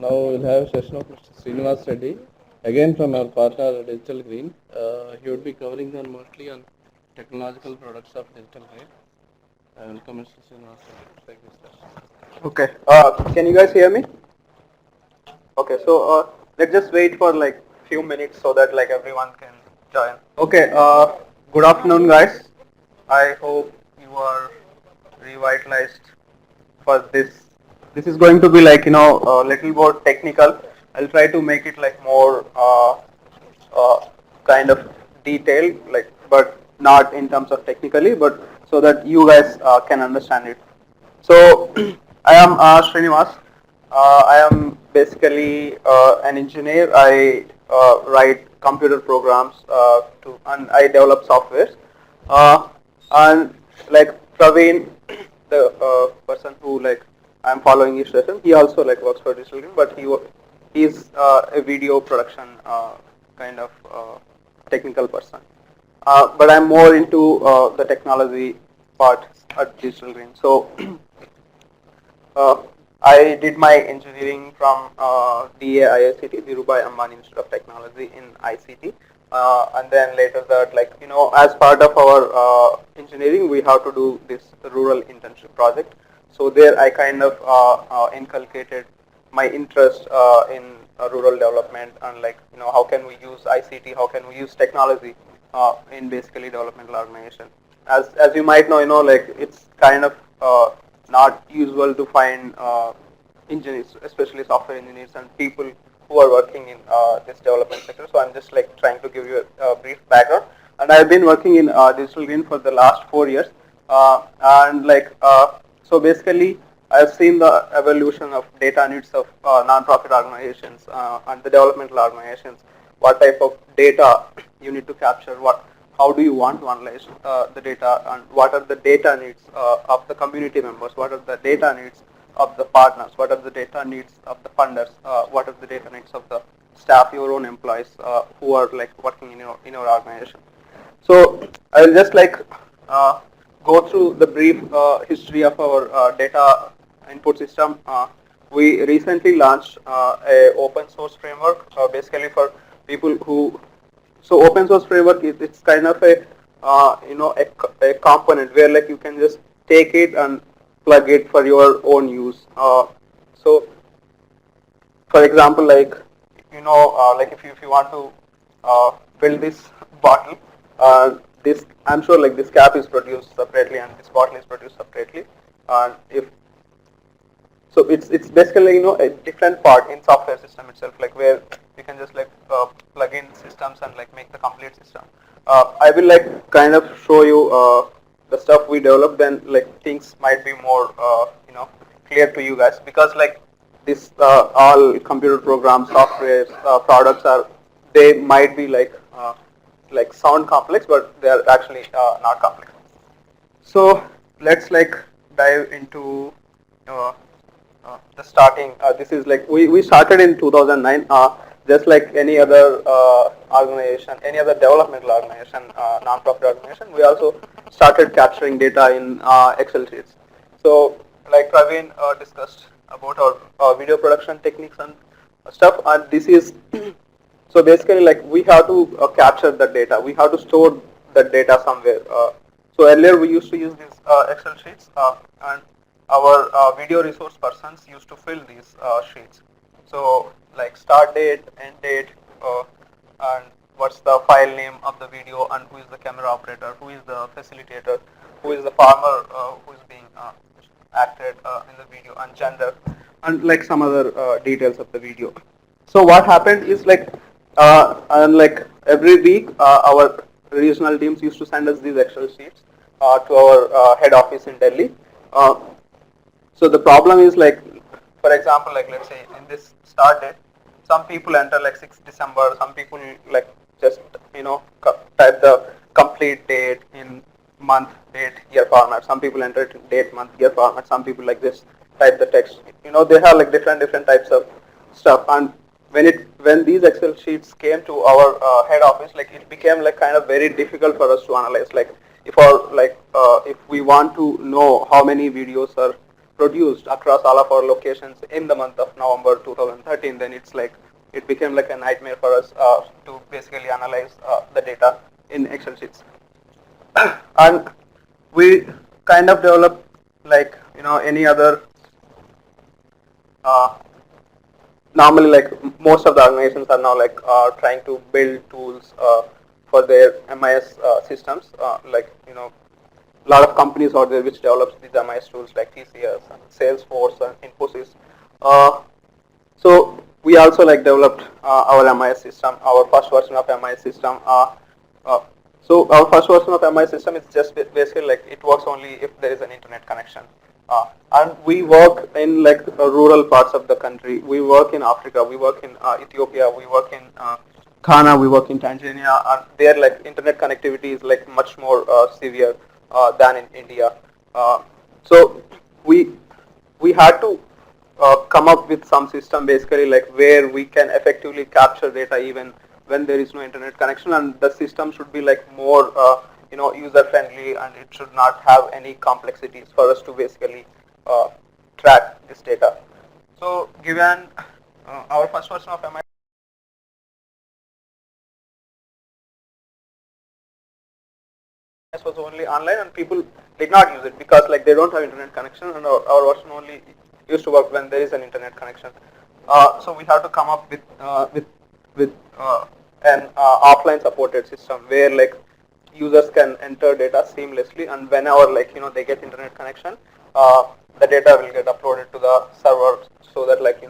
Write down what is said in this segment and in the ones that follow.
Now we'll have a session of Mr. Srinivas Reddy, again from our partner Digital Green. He would be covering on mostly on technological products of Digital Green. Welcome, Mr. Srinivas Reddy, to take this session. Okay. Can you guys hear me? Okay. So let's just wait for like few minutes so that like everyone can join. Okay. Good afternoon, guys. I hope you are revitalized for this. This is going to be like a little more technical. I'll try to make it like more kind of detailed, like but not in terms of technically, but so that you guys can understand it. So I am Srinivas. I am basically an engineer. I write computer programs and I develop software. And like Praveen, the person who like I'm following his session, he also like works for Digital Green, but he's a video production kind of technical person. But I'm more into the technology part at Digital Green. So uh, I did my engineering from DAIICT, Dhirubhai Ambani Institute of Technology in ICT. And then later that, like, as part of our engineering, we have to do this rural internship project. So there I kind of inculcated my interest in rural development and like, how can we use ICT, how can we use technology in basically developmental organization. As you might know, like it's kind of not usual to find engineers, especially software engineers and people who are working in this development sector. So I'm just like trying to give you a brief background. And I've been working in Digital Green for the last 4 years. And like so basically I've seen the evolution of data needs of non-profit organizations and the developmental organizations. What type of data you need to capture? How do you want to analyze the data, and what are the data needs of the community members? What are the data needs of the partners? What are the data needs of the funders? What are the data needs of the staff, your own employees who are like working in your organization? So I'll just like go through the brief history of our data input system. We recently launched a open source framework basically for people who. So open source framework it's kind of a a component where like you can just take it and plug it for your own use. So for example, like like if you want to build this bottle, this I'm sure like this cap is produced separately and this bottle is produced separately, and if so it's basically a different part in software system itself, like where you can just like plug in systems and like make the complete system. I will like kind of show you the stuff we developed, then like things might be more clear to you guys, because like this all computer programs, software products are, they might be like sound complex, but they are actually not complex. So let's like dive into the starting. This is like we started in 2009. Just like any other organization, any other developmental organization, non-profit organization, we also started capturing data in Excel sheets. So like Praveen discussed about our video production techniques and stuff, and this is so basically like we have to capture the data, we have to store the data somewhere. So earlier we used to use these Excel sheets, and our video resource persons used to fill these sheets. So like start date, end date, and what's the file name of the video, and who is the camera operator, who is the facilitator, who is the farmer who is being acted in the video, and gender, and like some other details of the video. So what happened is like and like every week our regional teams used to send us these Excel sheets to our head office in Delhi. So the problem is like, for example, like let's say in this start date, some people enter like 6th December, some people like just type the complete date in month, date, year format. Some people enter it in date, month, year format. Some people like this type the text. They have like different types of stuff. And when these Excel sheets came to our head office, like it became like kind of very difficult for us to analyze. Like if we want to know how many videos are produced across all of our locations in the month of November 2013, then it's like it became like a nightmare for us to basically analyze the data in Excel sheets. And we kind of developed like any other uh, normally like most of the organizations are now like trying to build tools for their MIS systems like a lot of companies out there which develops these MIS tools like TCS and Salesforce and Infosys. So we also like developed our MIS system, our first version of MIS system. Uh, so our first version of MIS system is just basically like it works only if there is an internet connection. And we work in like rural parts of the country. We work in Africa. We work in Ethiopia. We work in Ghana. We work in Tanzania. And there like internet connectivity is like much more severe than in India. So we we had to come up with some system basically like where we can effectively capture data even when there is no internet connection, and the system should be like more user friendly, and it should not have any complexities for us to basically track this data. So given our first version of MI was only online and people did not use it because like they don't have internet connection, and our version only used to work when there is an internet connection. So we have to come up with an offline supported system where like users can enter data seamlessly, and whenever like they get internet connection, the data will get uploaded to the server so that like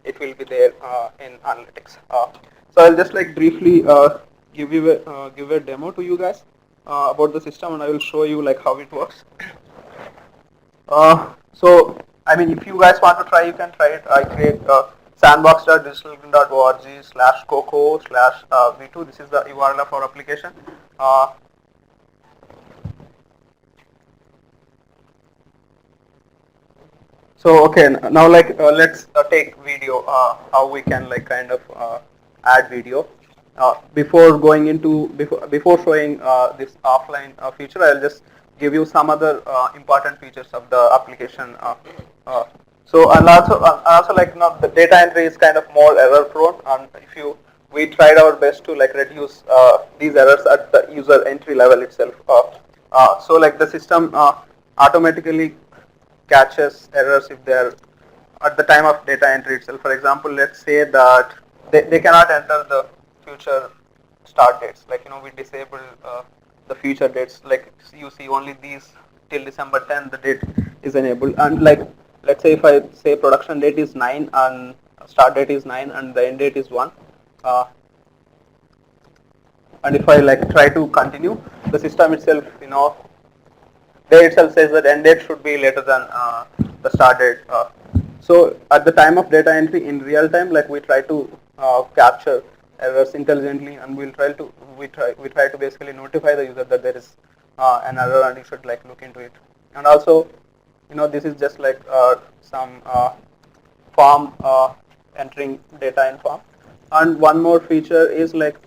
it will be there in analytics. So I'll just like briefly give a demo to you guys about the system, and I will show you like how it works. So I mean, if you guys want to try, you can try it. I create sandbox.digitalgreen.org/coco/v2. This is the URL of our application. So okay, now like let's take video. How we can like kind of add video. Before going into before showing this offline feature, I'll just give you some other important features of the application. So and also like the data entry is kind of more error prone, and if you we tried our best to like reduce these errors at the user entry level itself. So like the system automatically catches errors if they are at the time of data entry itself. For example, let's say that they cannot enter the future start dates. Like we disable the future dates. Like you see only these till December 10th the date is enabled. And like let's say if I say production date is 9 and start date is 9 and the end date is 1. And if I like try to continue, the system itself there itself says that end date should be later than the start date. So at the time of data entry in real time, like we try to capture errors intelligently, and we try to basically notify the user that there is an error and you should like look into it. And also, this is just like some form entering data in form. And one more feature is like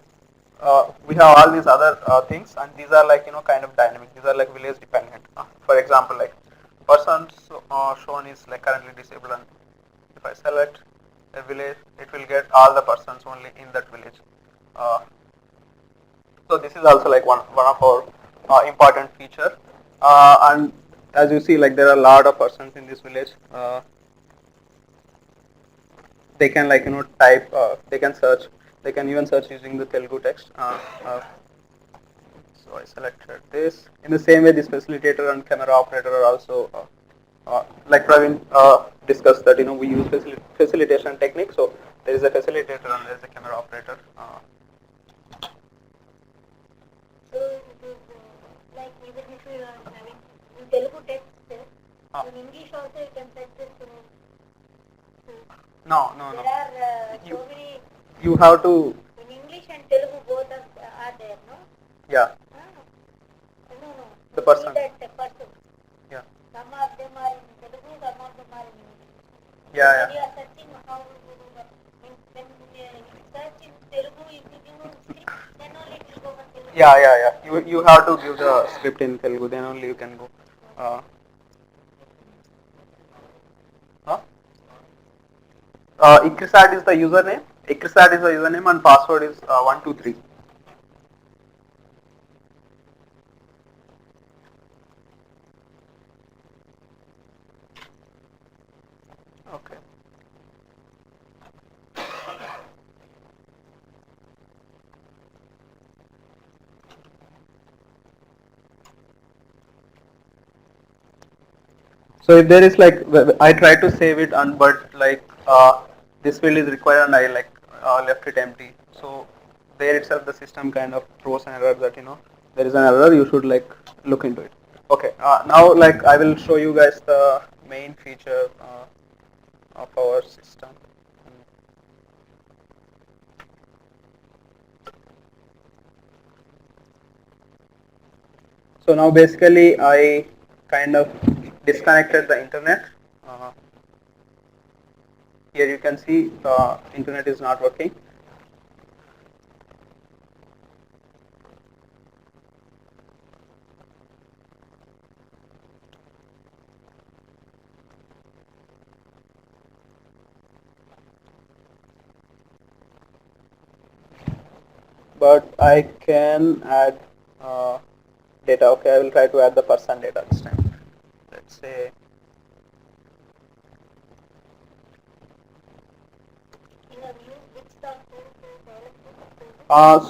we have all these other things, and these are like kind of dynamic. These are like village dependent. For example, like person shown is like currently disabled, and if I select a village, it will get all the persons only in that village. So this is also like one of our important feature. And as you see, like there are a lot of persons in this village. They can like type. They can search. They can even search using the Telugu text. So I selected this. In the same way, this facilitator and camera operator are also like Praveen discussed that we use facilitation technique. So there is a facilitator and there is a camera operator. So like even if you are having in Telugu text, in English also you can set this to. No. There are so many. You have to. In English and Telugu both are there, no? Yeah. No. The person. That the person. Yeah. Some of them are in Telugu, some of them are in English. Yeah. When you are searching how you do that. When you search in Telugu, if you give script, then only it will go for Telugu. Yeah. You have to give the script in Telugu, then only you can go. ICRISAT is the username. ICRISAT is the username and password is 123. Okay. So if there is like, I try to save it and but like this field is required and I like left it empty. So there itself the system kind of throws an error that there is an error, you should like look into it. Okay, now like I will show you guys the main feature of our system. So now basically I kind of disconnected the internet. Here you can see internet is not working. But I can add data. Okay, I will try to add the person data this time. Let's say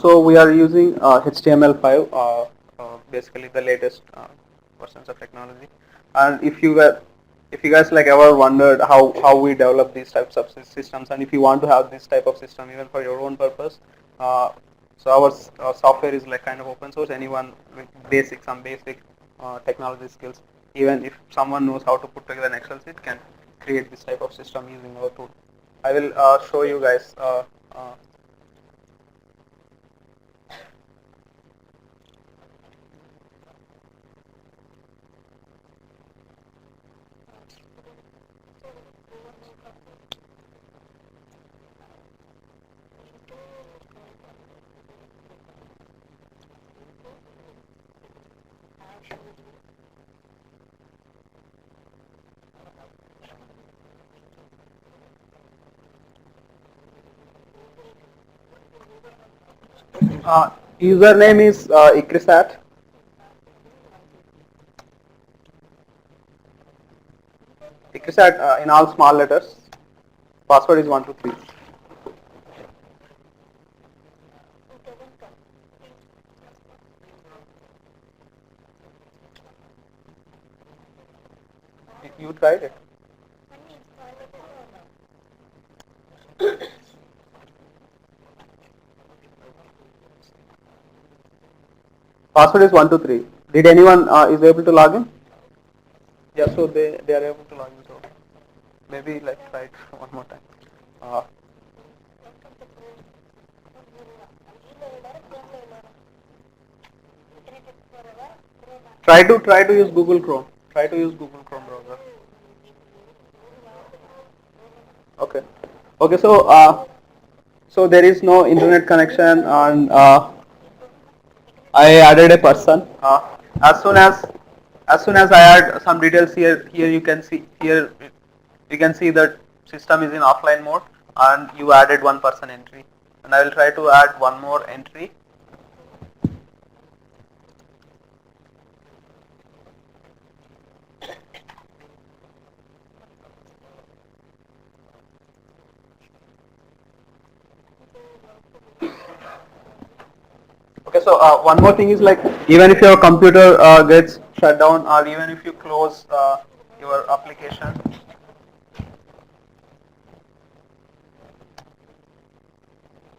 so we are using HTML5, basically the latest versions of technology. And if you guys like ever wondered how we develop these types of systems, and if you want to have this type of system even for your own purpose, so our software is like kind of open source. Anyone with some basic technology skills, even if someone knows how to put together an Excel sheet, can create this type of system using our tool. I will show you guys. Username is ICRISAT. ICRISAT in all small letters. Password is 123. You tried it. Password is 123. Did anyone is able to log in? Yeah, so they are able to log in. So maybe like try it one more time. Try to use Google Chrome. Try to use Google Chrome browser. Okay. Okay. So there is no internet connection, and I added a person. As soon as I add some details here you can see that system is in offline mode, and you added one person entry, and I will try to add one more entry. Okay, so one more thing is like, even if your computer gets shut down, or even if you close your application,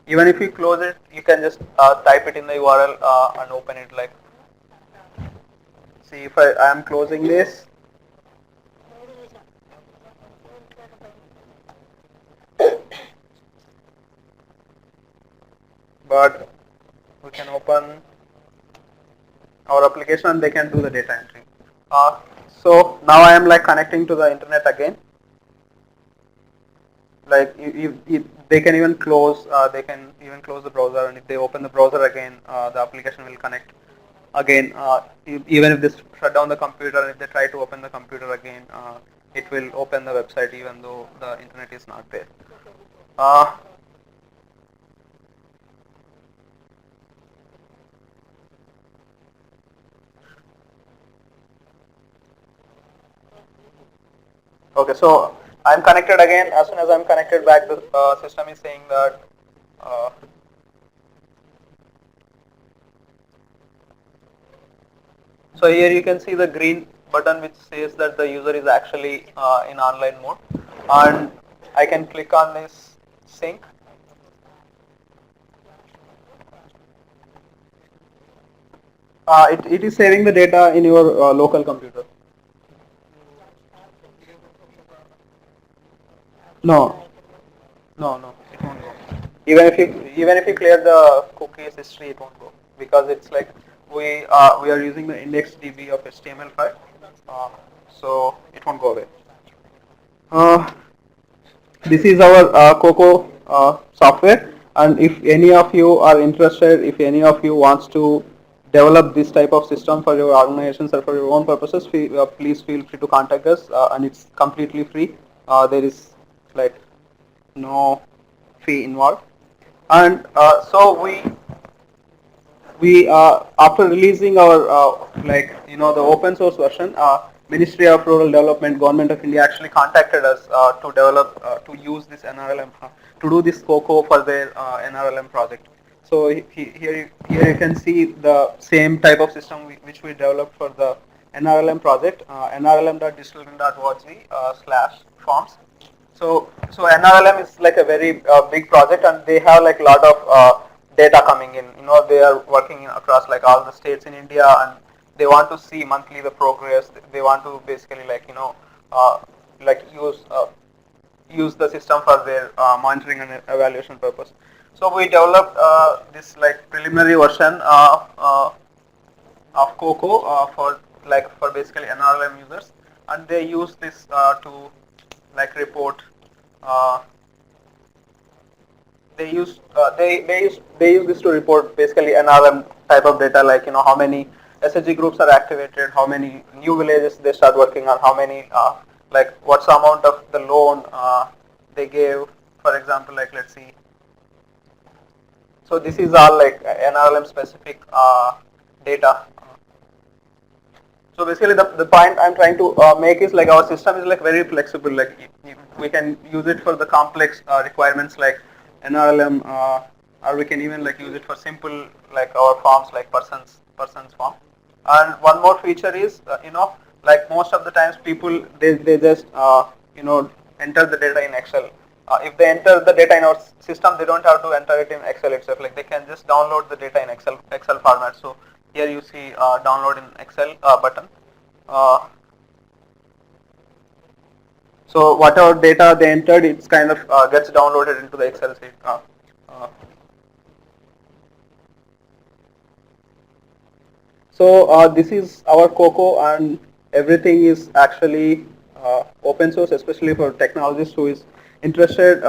even if you close it, you can just type it in the URL and open it. Like, see, if I am closing this, but we can open our application and they can do the data entry. So now I am like connecting to the internet again. Like they can even close the browser, and if they open the browser again, the application will connect again. Even if they shut down the computer, and if they try to open the computer again, it will open the website even though the internet is not there. Uh, okay, so I'm connected again. As soon as I'm connected back, the system is saying that so here you can see the green button which says that the user is actually in online mode, and I can click on this sync. It is saving the data in your local computer. No, no, it won't go. Even if you clear the cookies history, it won't go because it's like we are using the index DB of HTML5, so it won't go away. This is our Coco software, and if any of you are interested, if any of you wants to develop this type of system for your organizations or for your own purposes, please feel free to contact us, and it's completely free. There is like no fee involved, and so we after releasing our the open source version, Ministry of Rural Development, Government of India actually contacted us to develop to use this NRLM to do this COCO for their NRLM project. So here you can see the same type of system which we developed for the NRLM project, nrlm.digitalgrid.org/forms. So NRLM is like a very big project, and they have like a lot of data coming in. They are working across like all the states in India, and they want to see monthly the progress. They want to basically like use the system for their monitoring and evaluation purpose. So we developed this like preliminary version of COCO for basically NRLM users, and they use this to like report. They use this to report basically NRM type of data, like how many SHG groups are activated, how many new villages they start working on, how many like what's the amount of the loan they gave, for example, like let's see. So this is all like NRLM specific data. So basically the point I'm trying to make is like our system is like very flexible, like we can use it for the complex requirements like NRLM, or we can even like use it for simple like our forms like persons form. And one more feature is like most of the times people they just enter the data in Excel. If they enter the data in our system, they don't have to enter it in Excel itself. Like they can just download the data in Excel format. So here you see download in Excel button. So whatever data they entered, it's kind of gets downloaded into the Excel sheet. So this is our COCO, and everything is actually open source, especially for technologists who is interested.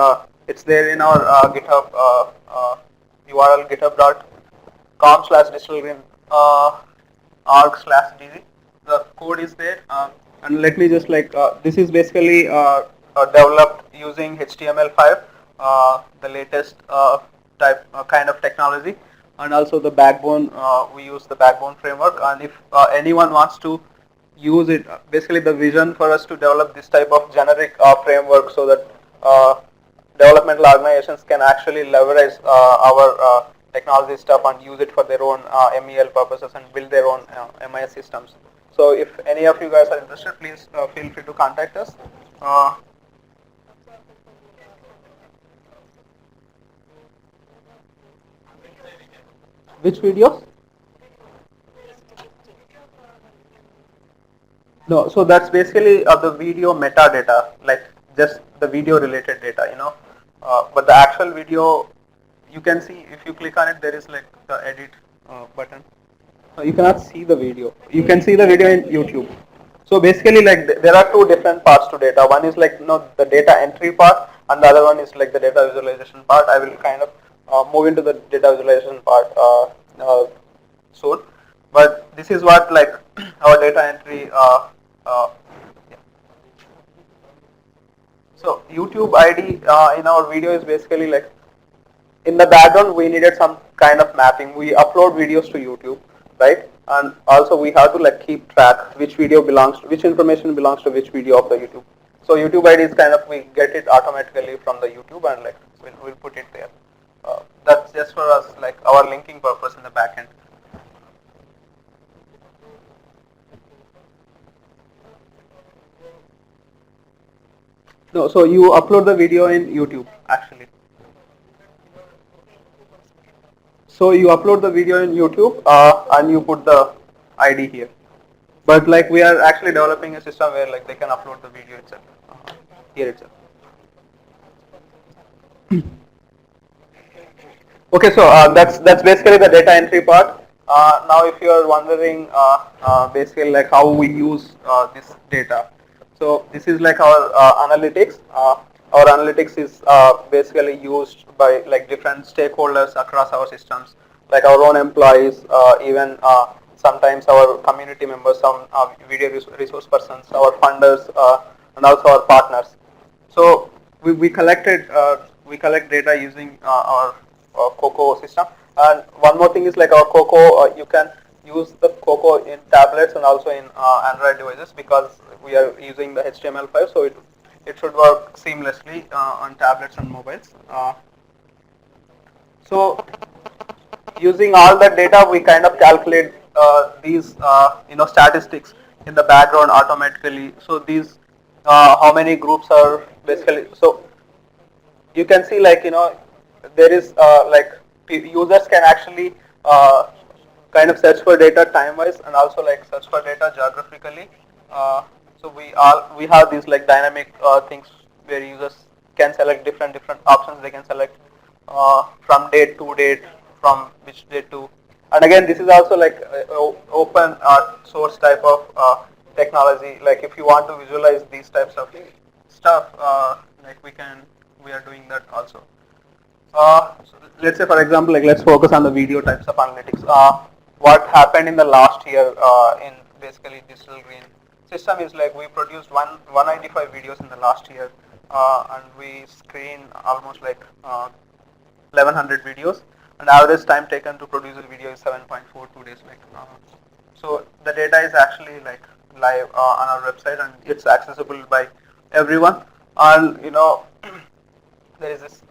It's there in our GitHub URL, github.com/digitalgreen org/dg. The code is there, and let me just this is basically developed using HTML5, the latest kind of technology, and also the backbone. We use the backbone framework, and if anyone wants to use it, basically the vision for us to develop this type of generic framework so that developmental organizations can actually leverage our technology stuff and use it for their own MEL purposes and build their own MIS systems. So if any of you guys are interested, please feel free to contact us. Which videos? No, so that's basically the video metadata, like just the video related data, but the actual video, you can see if you click on it, there is like the edit button. You cannot see the video. You can see the video in YouTube. So basically, like there are two different parts to data. One is like the data entry part, and the other one is like the data visualization part. I will kind of move into the data visualization part soon. But this is what like our data entry. Yeah. So YouTube ID in our video is basically like, in the background we needed some kind of mapping. We upload videos to YouTube, right? And also we have to like keep track which video belongs to, which information belongs to which video of the YouTube. So YouTube ID is kind of, we get it automatically from the YouTube and like we'll put it there. That's just for us, like our linking purpose in the backend. No, so you upload the video in YouTube actually. So you upload the video in YouTube and you put the ID here. But like we are actually developing a system where like they can upload the video itself here itself. Okay, so that's basically the data entry part. Now, if you are wondering, basically like how we use this data. So this is like our analytics. Our analytics is basically used by like different stakeholders across our systems, like our own employees, even sometimes our community members, some video resource persons, our funders, and also our partners. So we collect data using our Coco system. And one more thing is like our Coco, you can use the Coco in tablets and also in Android devices, because we are using the HTML5, so it should work seamlessly on tablets and mobiles. So using all that data, we kind of calculate these statistics in the background automatically. So these how many groups are basically, so you can see like there is like users can actually kind of search for data time wise and also like search for data geographically. So we have these like dynamic things where users can select different options. They can select from date to date, from which date to, and again this is also like open source type of technology. Like if you want to visualize these types of stuff, like we are doing that also. So let's say for example, like let's focus on the video types of analytics. What happened in the last year in basically Digital Green system is like we produced 195 videos in the last year, and we screen almost like 1100 videos, and average time taken to produce a video is 7.42 days. Like so the data is actually like live on our website, and it's accessible by everyone. And there is this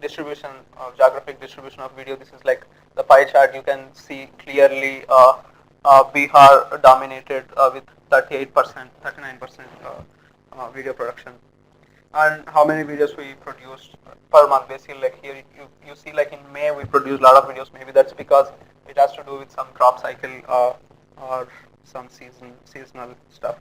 distribution, geographic distribution of video. This is like the pie chart. You can see clearly Bihar dominated with 38%, 39% video production. And how many videos we produced per month. Basically, like here you see like in May we produced a lot of videos. Maybe that's because it has to do with some crop cycle or some seasonal stuff.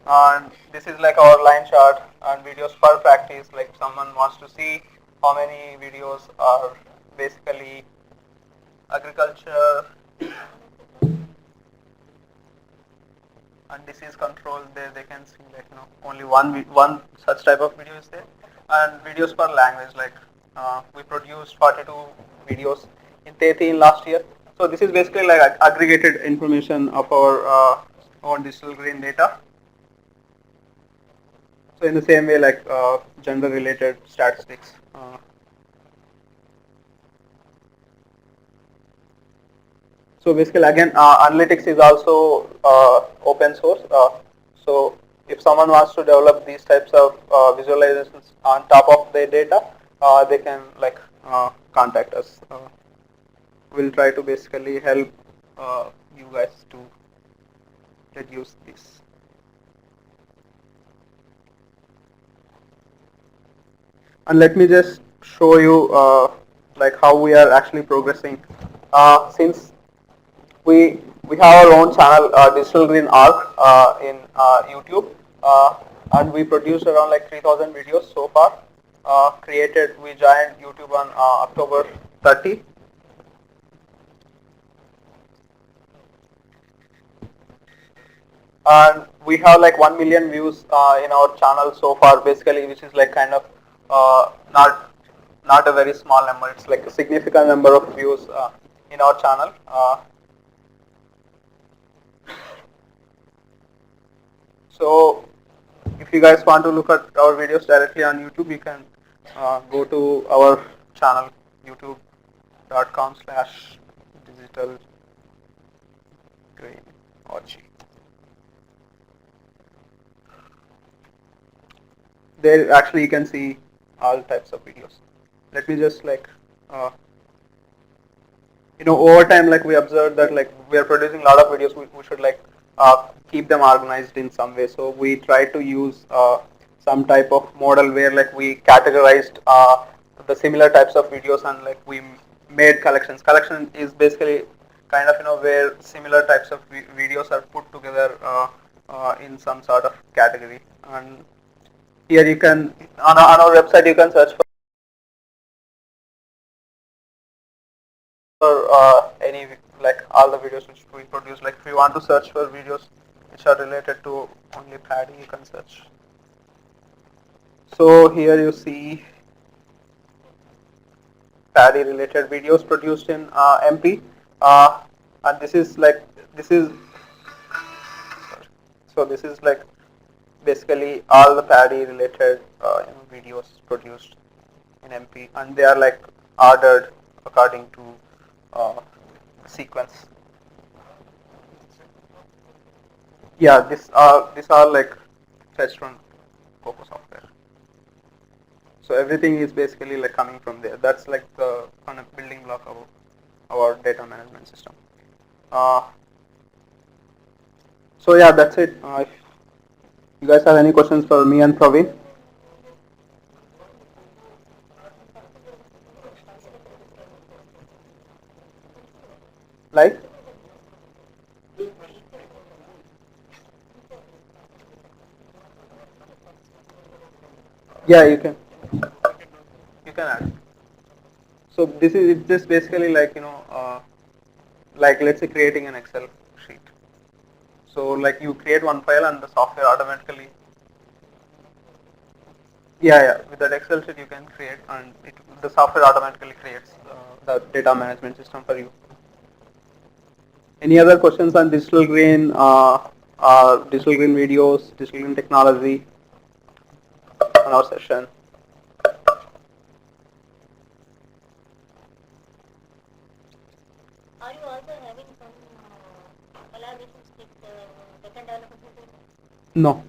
And this is like our line chart and videos per practice. Like if someone wants to see how many videos are basically agriculture and disease control, there they can see like only one such type of video is there. And videos per language, like we produced 42 videos in 13 last year. So this is basically like aggregated information of our digital green data. So in the same way, like gender related statistics. So basically again analytics is also open source. So if someone wants to develop these types of visualizations on top of their data, they can like contact us. We'll try to basically help you guys to reduce this. And let me just show you like how we are actually progressing. Since we have our own channel, Digital Green Arc, in YouTube, and we produced around like 3,000 videos so far. We joined YouTube on October 30. And we have like 1 million views in our channel so far, basically, which is like kind of not a very small number. It's like a significant number of views in our channel. So if if you guys want to look at our videos directly on YouTube, you can go to our channel, youtube.com/digital green org. There actually you can see all types of videos. Let me just uh, over time, like we observed that like we are producing a lot of videos, we should keep them organized in some way. So we try to use some type of model where like we categorized the similar types of videos and like we made collections. Collection is basically kind of where similar types of videos are put together in some sort of category. And here you can on our website you can search for any like all the videos which we produce. Like if you want to search for videos which are related to only paddy, you can search. So here you see paddy related videos produced in MP, and this is so this is like basically all the paddy related videos produced in MP, and they are like ordered according to sequence. Yeah, these are like fetched from Coco software. So everything is basically like coming from there. That's like the kind of building block of our data management system. So yeah, that's it. If you guys have any questions for me and Praveen? Like? Yeah, you can. You can add. So this is it's just basically like like let's say creating an Excel sheet. So like you create one file and the software automatically. Yeah. With that Excel sheet you can create and the software automatically creates the data management system for you. Any other questions on digital green videos, digital green technology on our session? Are you also having some collaborations with second development system? No.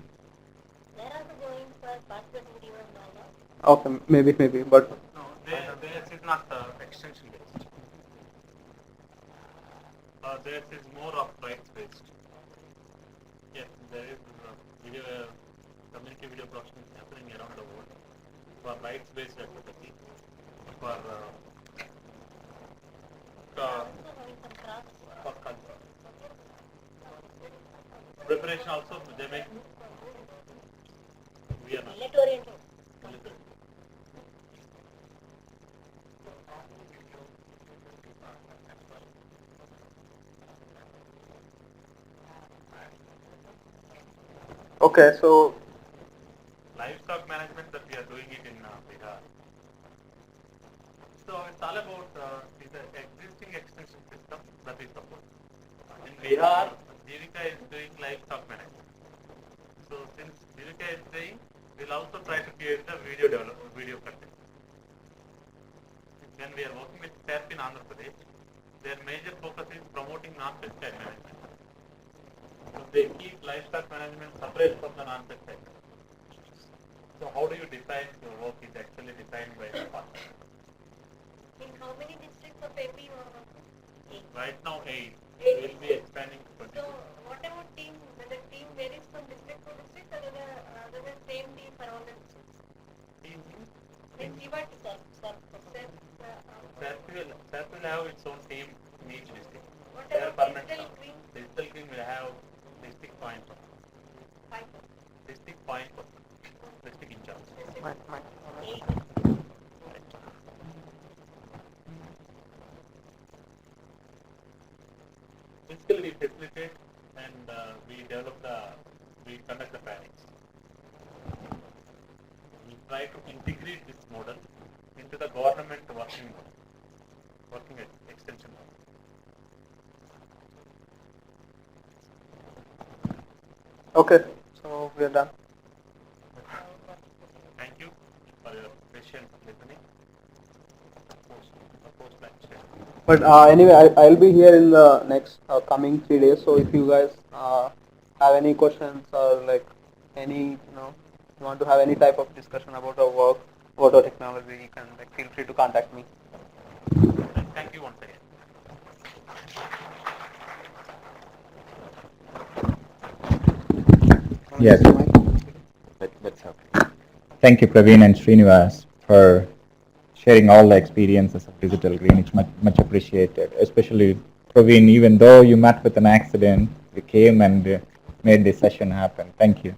They are also going for password video and all that. Okay, maybe, but No, theirs is not extension based. Theirs is more of rights based. Yes, there is video community video production is happening around the world for rights based advocacy. For They are also having some cross. for preparation also they make. We are not. Millet oriented. okay, so Livestock management that we are doing it in Bihar. So it's all about the existing extension system that we support. In Bihar, Jivika is doing livestock management. So since Jivika is doing, we'll also try to create the video content. When we are working with SAP in Andhra Pradesh, their major focus is promoting non-pesticide management. So they keep livestock management separate from the non-pesticide. So how do you define your work is actually defined by the partner. In how many districts of AP you are working? Right now 8. Eight. We will be expanding to 22. So what about team? Whether team varies from district to district or other than same team for all the districts? Team Like Jivat SAP will have its own team in each district. What They are about permanent digital staff. green? Digital green will have district point person. 5. District point person. District in charge. Eight. Basically we facilitate and we conduct the plannings. We try to integrate this model into the government working extension model. okay, so we are done. post-lunch. But anyway, I'll be here in the next coming 3 days. So if you guys have any questions or like any, you want to have any type of discussion about our work, about our technology, you can like feel free to contact me. Thank you once again. Yes. That's okay. Thank you, Praveen and Srinivas, for sharing all the experiences of digital green. It's much appreciated. Especially Praveen, even though you met with an accident, you came and made this session happen. Thank you.